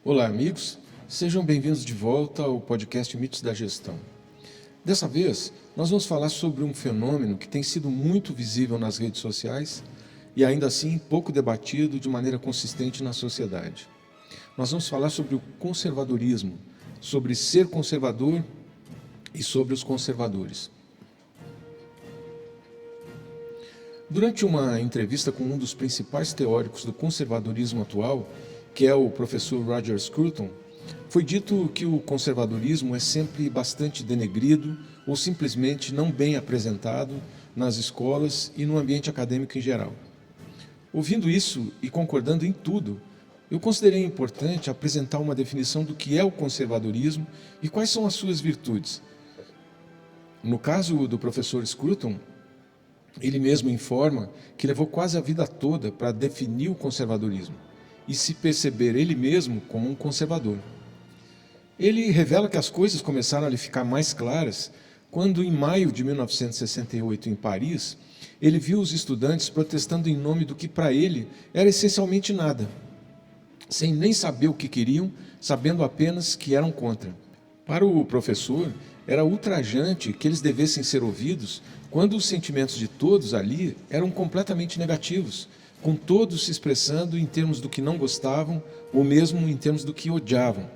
Olá, amigos. Sejam bem-vindos de volta ao podcast Mitos da Gestão. Dessa vez, nós vamos falar sobre um fenômeno que tem sido muito visível nas redes sociais e ainda assim pouco debatido de maneira consistente na sociedade. Nós vamos falar sobre o conservadorismo, sobre ser conservador e sobre os conservadores. Durante uma entrevista com um dos principais teóricos do conservadorismo atual, que é o professor Roger Scruton, foi dito que o conservadorismo é sempre bastante denegrido ou simplesmente não bem apresentado nas escolas e no ambiente acadêmico em geral. Ouvindo isso e concordando em tudo, eu considerei importante apresentar uma definição do que é o conservadorismo e quais são as suas virtudes. No caso do professor Scruton, ele mesmo informa que levou quase a vida toda para definir o conservadorismo e se perceber ele mesmo como um conservador. Ele revela que as coisas começaram a lhe ficar mais claras quando, em maio de 1968, em Paris, ele viu os estudantes protestando em nome do que para ele era essencialmente nada, sem nem saber o que queriam, sabendo apenas que eram contra. Para o professor, era ultrajante que eles devessem ser ouvidos quando os sentimentos de todos ali eram completamente negativos, com todos se expressando em termos do que não gostavam ou mesmo em termos do que odiavam.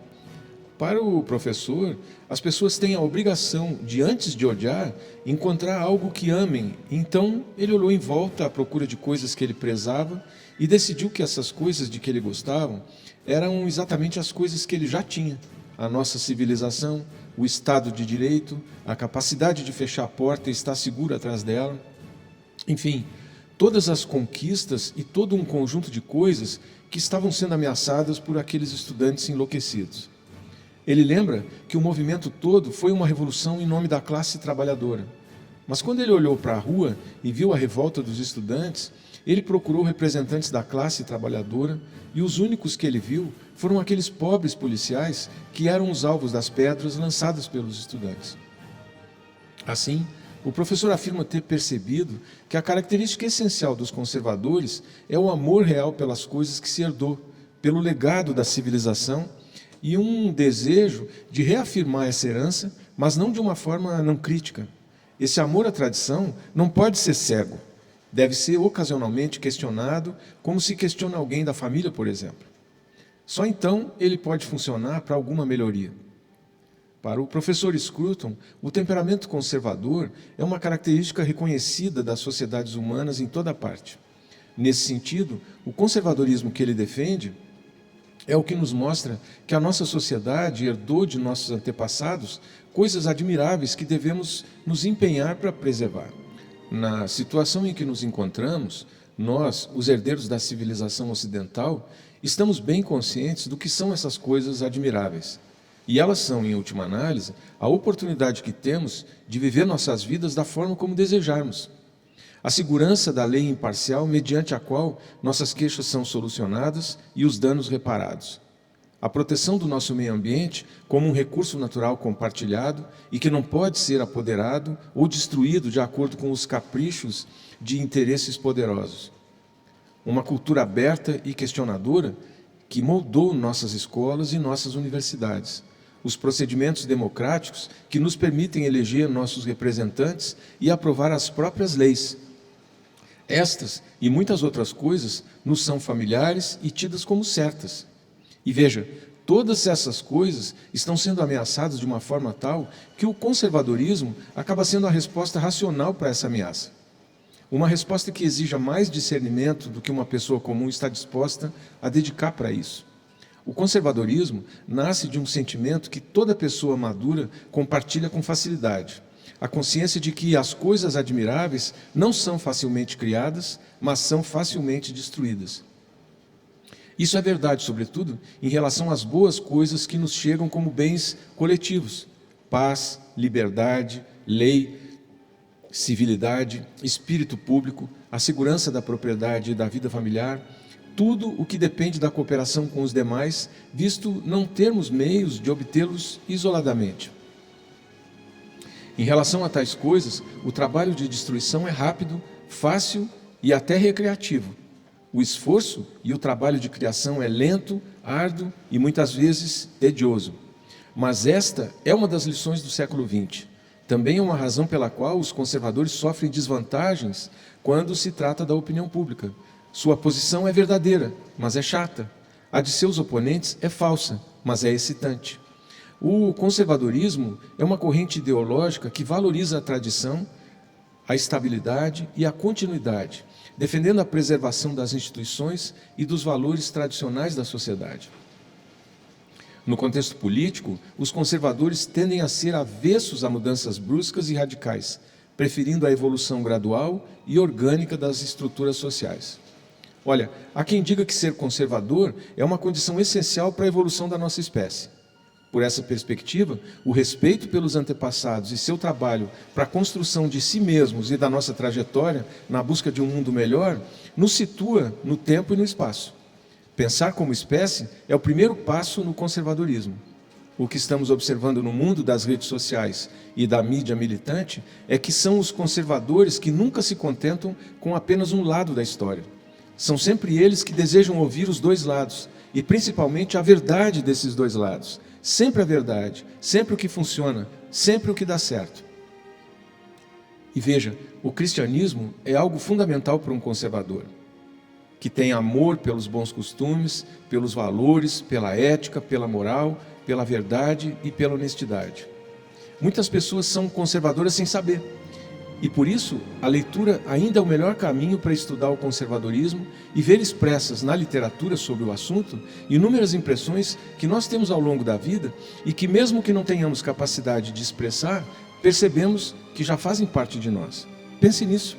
Para o professor, as pessoas têm a obrigação de, antes de odiar, encontrar algo que amem. Então, ele olhou em volta à procura de coisas que ele prezava e decidiu que essas coisas de que ele gostava eram exatamente as coisas que ele já tinha: a nossa civilização, o Estado de Direito, a capacidade de fechar a porta e estar seguro atrás dela. Enfim, todas as conquistas e todo um conjunto de coisas que estavam sendo ameaçadas por aqueles estudantes enlouquecidos. Ele lembra que o movimento todo foi uma revolução em nome da classe trabalhadora. Mas quando ele olhou para a rua e viu a revolta dos estudantes, ele procurou representantes da classe trabalhadora e os únicos que ele viu foram aqueles pobres policiais que eram os alvos das pedras lançadas pelos estudantes. Assim, o professor afirma ter percebido que a característica essencial dos conservadores é o amor real pelas coisas que se herdou, pelo legado da civilização e um desejo de reafirmar essa herança, mas não de uma forma não crítica. Esse amor à tradição não pode ser cego. Deve ser ocasionalmente questionado, como se questiona alguém da família, por exemplo. Só então ele pode funcionar para alguma melhoria. Para o professor Scruton, o temperamento conservador é uma característica reconhecida das sociedades humanas em toda parte. Nesse sentido, o conservadorismo que ele defende é o que nos mostra que a nossa sociedade herdou de nossos antepassados coisas admiráveis que devemos nos empenhar para preservar. Na situação em que nos encontramos, nós, os herdeiros da civilização ocidental, estamos bem conscientes do que são essas coisas admiráveis. E elas são, em última análise, a oportunidade que temos de viver nossas vidas da forma como desejarmos. A segurança da lei imparcial mediante a qual nossas queixas são solucionadas e os danos reparados. A proteção do nosso meio ambiente como um recurso natural compartilhado e que não pode ser apoderado ou destruído de acordo com os caprichos de interesses poderosos. Uma cultura aberta e questionadora que moldou nossas escolas e nossas universidades. Os procedimentos democráticos que nos permitem eleger nossos representantes e aprovar as próprias leis. Estas e muitas outras coisas nos são familiares e tidas como certas. E veja, todas essas coisas estão sendo ameaçadas de uma forma tal que o conservadorismo acaba sendo a resposta racional para essa ameaça. Uma resposta que exija mais discernimento do que uma pessoa comum está disposta a dedicar para isso. O conservadorismo nasce de um sentimento que toda pessoa madura compartilha com facilidade. A consciência de que as coisas admiráveis não são facilmente criadas, mas são facilmente destruídas. Isso é verdade, sobretudo, em relação às boas coisas que nos chegam como bens coletivos: paz, liberdade, lei, civilidade, espírito público, a segurança da propriedade e da vida familiar, tudo o que depende da cooperação com os demais, visto não termos meios de obtê-los isoladamente. Em relação a tais coisas, o trabalho de destruição é rápido, fácil e até recreativo. O esforço e o trabalho de criação é lento, árduo e muitas vezes tedioso. Mas esta é uma das lições do século XX. Também é uma razão pela qual os conservadores sofrem desvantagens quando se trata da opinião pública. Sua posição é verdadeira, mas é chata. A de seus oponentes é falsa, mas é excitante. O conservadorismo é uma corrente ideológica que valoriza a tradição, a estabilidade e a continuidade, defendendo a preservação das instituições e dos valores tradicionais da sociedade. No contexto político, os conservadores tendem a ser avessos a mudanças bruscas e radicais, preferindo a evolução gradual e orgânica das estruturas sociais. Olha, há quem diga que ser conservador é uma condição essencial para a evolução da nossa espécie. Por essa perspectiva, o respeito pelos antepassados e seu trabalho para a construção de si mesmos e da nossa trajetória na busca de um mundo melhor, nos situa no tempo e no espaço. Pensar como espécie é o primeiro passo no conservadorismo. O que estamos observando no mundo das redes sociais e da mídia militante é que são os conservadores que nunca se contentam com apenas um lado da história. São sempre eles que desejam ouvir os dois lados, e principalmente a verdade desses dois lados. Sempre a verdade, sempre o que funciona, sempre o que dá certo. E veja, o cristianismo é algo fundamental para um conservador, que tem amor pelos bons costumes, pelos valores, pela ética, pela moral, pela verdade e pela honestidade. Muitas pessoas são conservadoras sem saber, e por isso a leitura ainda é o melhor caminho para estudar o conservadorismo e ver expressas na literatura sobre o assunto inúmeras impressões que nós temos ao longo da vida e que, mesmo que não tenhamos capacidade de expressar, percebemos que já fazem parte de nós. Pense nisso.